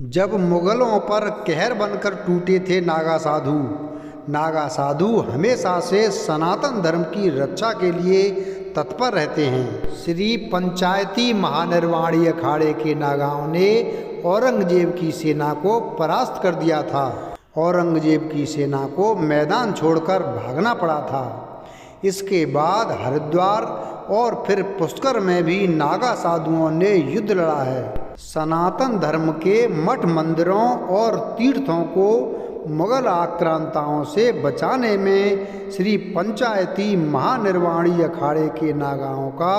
जब मुगलों पर कहर बनकर टूटे थे नागा साधु हमेशा से सनातन धर्म की रक्षा के लिए तत्पर रहते हैं। श्री पंचायती महानिर्वाणी अखाड़े के नागाओं ने औरंगजेब की सेना को परास्त कर दिया था। औरंगजेब की सेना को मैदान छोड़कर भागना पड़ा था। इसके बाद हरिद्वार और फिर पुष्कर में भी नागा साधुओं ने युद्ध लड़ा है। सनातन धर्म के मठ मंदिरों और तीर्थों को मुगल आक्रांताओं से बचाने में श्री पंचायती महानिर्वाणी अखाड़े के नागाओं का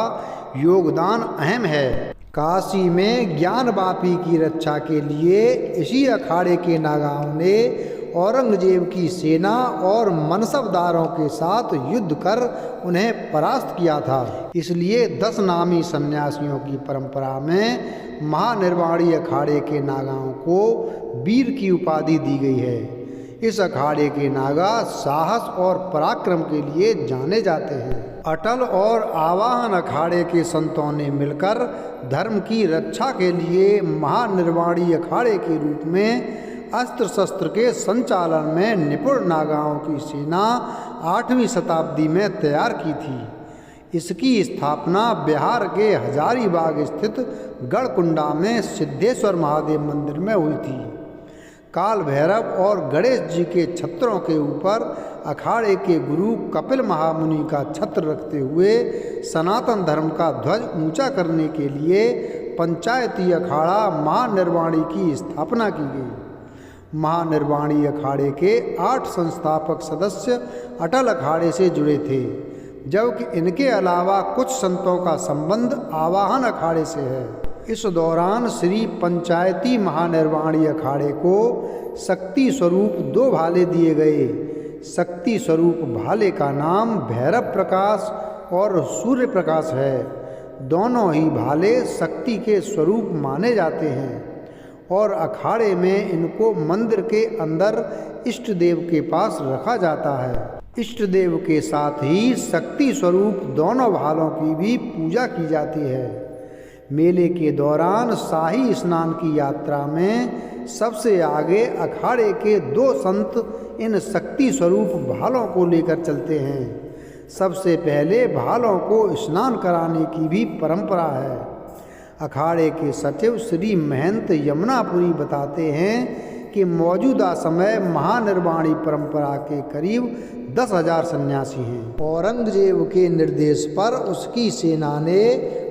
योगदान अहम है। काशी में ज्ञानवापी की रक्षा के लिए इसी अखाड़े के नागाओं ने औरंगजेब की सेना और मनसबदारों के साथ युद्ध कर उन्हें परास्त किया था। इसलिए 10 नामी सन्यासियों की परंपरा में महानिर्वाणी अखाड़े के नागाओं को वीर की उपाधि दी गई है। इस अखाड़े के नागा साहस और पराक्रम के लिए जाने जाते हैं। अटल और आवाहन अखाड़े के संतों ने मिलकर धर्म की रक्षा के लिए महानिर्वाणी अखाड़े के रूप में अस्त्र शस्त्र के संचालन में निपुण नागाओं की सेना 8वीं शताब्दी में तैयार की थी। इसकी स्थापना बिहार के हजारीबाग स्थित गढ़कुंडा में सिद्धेश्वर महादेव मंदिर में हुई थी। काल भैरव और गणेश जी के छत्रों के ऊपर अखाड़े के गुरु कपिल महामुनि का छत्र रखते हुए सनातन धर्म का ध्वज ऊंचा करने के लिए पंचायती अखाड़ा महानिर्वाणी की स्थापना की गई। महानिर्वाणी अखाड़े के 8 संस्थापक सदस्य अटल अखाड़े से जुड़े थे, जबकि इनके अलावा कुछ संतों का संबंध आवाहन अखाड़े से है। इस दौरान श्री पंचायती महानिर्वाणी अखाड़े को शक्ति स्वरूप 2 भाले दिए गए। शक्ति स्वरूप भाले का नाम भैरव प्रकाश और सूर्य प्रकाश है। दोनों ही भाले शक्ति के स्वरूप माने जाते हैं और अखाड़े में इनको मंदिर के अंदर इष्ट देव के पास रखा जाता है। इष्ट देव के साथ ही शक्ति स्वरूप दोनों भालों की भी पूजा की जाती है। मेले के दौरान शाही स्नान की यात्रा में सबसे आगे अखाड़े के 2 संत इन शक्ति स्वरूप भालों को लेकर चलते हैं। सबसे पहले भालों को स्नान कराने की भी परंपरा है। अखाड़े के सचिव श्री महंत यमुनापुरी बताते हैं कि मौजूदा समय महानिर्वाणी परंपरा के करीब 10,000 सन्यासी हैं। औरंगजेब के निर्देश पर उसकी सेना ने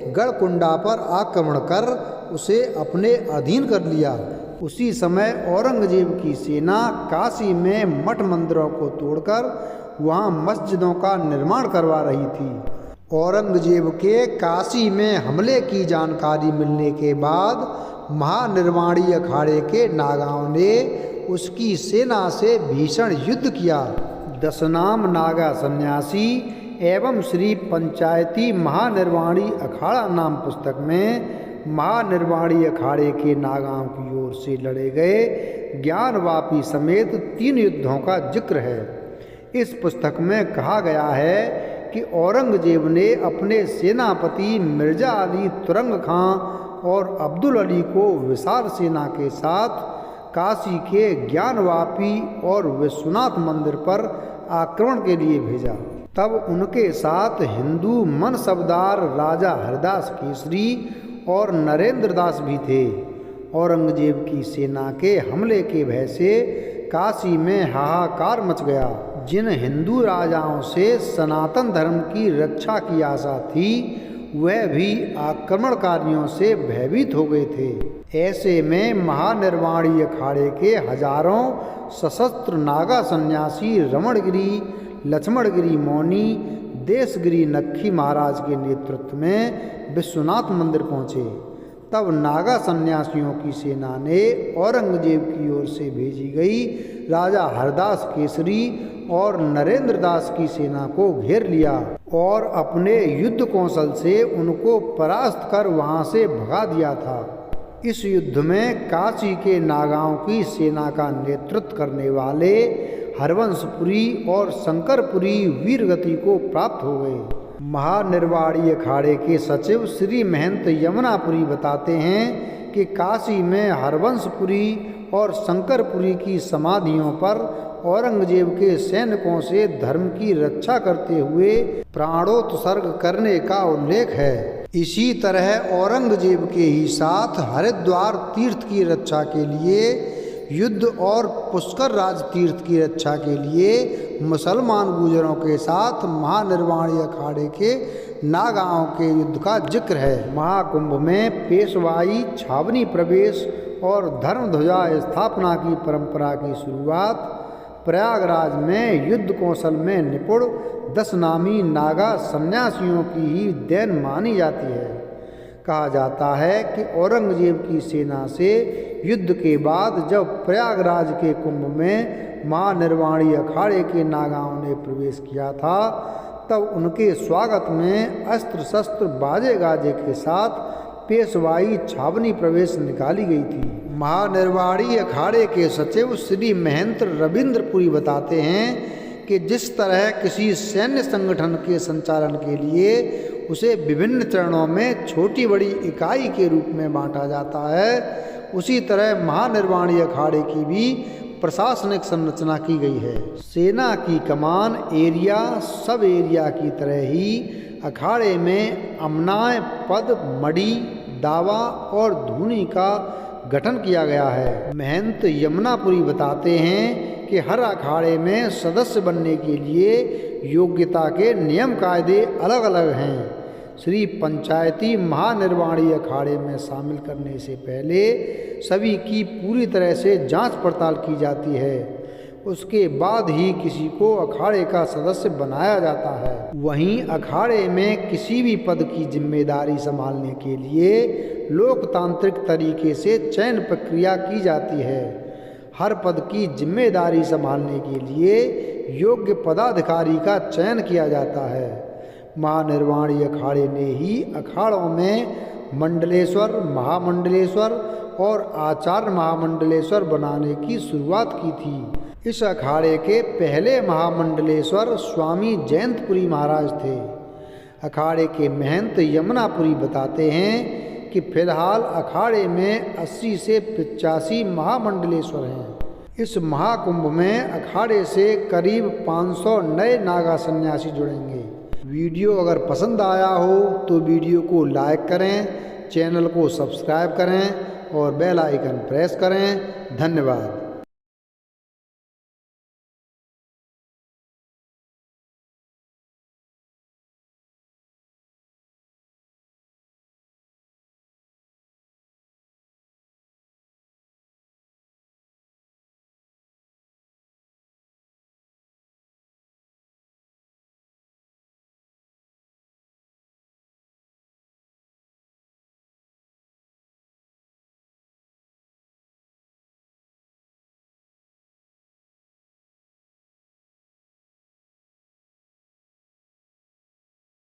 गढ़कुंडा पर आक्रमण कर उसे अपने अधीन कर लिया। उसी समय औरंगजेब की सेना काशी में मठ मंदिरों को तोड़कर वहां मस्जिदों का निर्माण करवा रही थी। औरंगजेब के काशी में हमले की जानकारी मिलने के बाद महानिर्वाणी अखाड़े के नागाओं ने उसकी सेना से भीषण युद्ध किया। 10 नाम नागा सन्यासी एवं श्री पंचायती महानिर्वाणी अखाड़ा नाम पुस्तक में महानिर्वाणी अखाड़े के नागाओं की ओर से लड़े गए ज्ञानवापी समेत 3 युद्धों का जिक्र है। इस पुस्तक में कहा गया है कि औरंगजेब ने अपने सेनापति मिर्जा अली तुरंग खां और अब्दुल अली को विशाल सेना के साथ काशी के ज्ञानवापी और विश्वनाथ मंदिर पर आक्रमण के लिए भेजा। तब उनके साथ हिंदू मनसबदार राजा हरदास केसरी और नरेंद्र दास भी थे। औरंगजेब की सेना के हमले के भय से काशी में हाहाकार मच गया। जिन हिंदू राजाओं से सनातन धर्म की रक्षा की आशा थी वह भी आक्रमणकारियों से भयभीत हो गए थे। ऐसे में महानिर्वाणी अखाड़े के हजारों सशस्त्र नागा सन्यासी रमणगिरी लक्ष्मणगिरी मौनी देशगिरी नक्खी महाराज के नेतृत्व में विश्वनाथ मंदिर पहुँचे। तब नागा सन्यासियों की सेना ने औरंगजेब की ओर से भेजी गई राजा हरदास केसरी और नरेंद्र दास की सेना को घेर लिया और अपने युद्ध कौशल से उनको परास्त कर वहां से भगा दिया था। इस युद्ध में काशी के नागाओं की सेना का नेतृत्व करने वाले हरवंशपुरी और शंकरपुरी वीरगति को प्राप्त हो गए। महानिर्वाणी अखाड़े के सचिव श्री महंत यमुनापुरी बताते हैं कि काशी में हरवंशपुरी और शंकरपुरी की समाधियों पर औरंगजेब के सैनिकों से धर्म की रक्षा करते हुए प्राणोत्सर्ग करने का उल्लेख है। इसी तरह औरंगजेब के ही साथ हरिद्वार तीर्थ की रक्षा के लिए युद्ध और पुष्कर राज तीर्थ की रक्षा के लिए मुसलमान गुजरों के साथ महानिर्वाणी अखाड़े के नागाओं के युद्ध का जिक्र है। महाकुंभ में पेशवाई, छावनी प्रवेश और धर्म ध्वजा स्थापना की परंपरा की शुरुआत प्रयागराज में युद्ध कौशल में निपुण 10 नामी नागा सन्यासियों की ही देन मानी जाती है। कहा जाता है कि औरंगजेब की सेना से युद्ध के बाद जब प्रयागराज के कुंभ में महानिर्वाणी अखाड़े के नागाओं ने प्रवेश किया था, तब उनके स्वागत में अस्त्र शस्त्र बाजे गाजे के साथ पेशवाई छावनी प्रवेश निकाली गई थी। महानिर्वाणी अखाड़े के सचिव श्री महंत रविंद्रपुरी बताते हैं कि जिस तरह किसी सैन्य संगठन के संचालन के लिए उसे विभिन्न चरणों में छोटी बड़ी इकाई के रूप में बांटा जाता है, उसी तरह महानिर्वाणी अखाड़े की भी प्रशासनिक संरचना की गई है। सेना की कमान एरिया सब एरिया की तरह ही अखाड़े में अमनाय, पद, मड़ी, दावा और धूनी का गठन किया गया है। महंत यमुनापुरी बताते हैं कि हर अखाड़े में सदस्य बनने के लिए योग्यता के नियम कायदे अलग अलग हैं। श्री पंचायती महानिर्वाणी अखाड़े में शामिल करने से पहले सभी की पूरी तरह से जांच पड़ताल की जाती है। उसके बाद ही किसी को अखाड़े का सदस्य बनाया जाता है। वहीं अखाड़े में किसी भी पद की जिम्मेदारी संभालने के लिए लोकतांत्रिक तरीके से चयन प्रक्रिया की जाती है। हर पद की जिम्मेदारी संभालने के लिए योग्य पदाधिकारी का चयन किया जाता है। महानिर्वाणी अखाड़े ने ही अखाड़ों में मंडलेश्वर, महामंडलेश्वर और आचार्य महामंडलेश्वर बनाने की शुरुआत की थी। इस अखाड़े के पहले महामंडलेश्वर स्वामी जयंतपुरी महाराज थे। अखाड़े के महंत यमुनापुरी बताते हैं कि फिलहाल अखाड़े में 80 से 85 महामंडलेश्वर हैं। इस महाकुंभ में अखाड़े से करीब 500 नए नागा सन्यासी जुड़ेंगे। वीडियो अगर पसंद आया हो तो वीडियो को लाइक करें, चैनल को सब्सक्राइब करें और बेल आइकन प्रेस करें। धन्यवाद।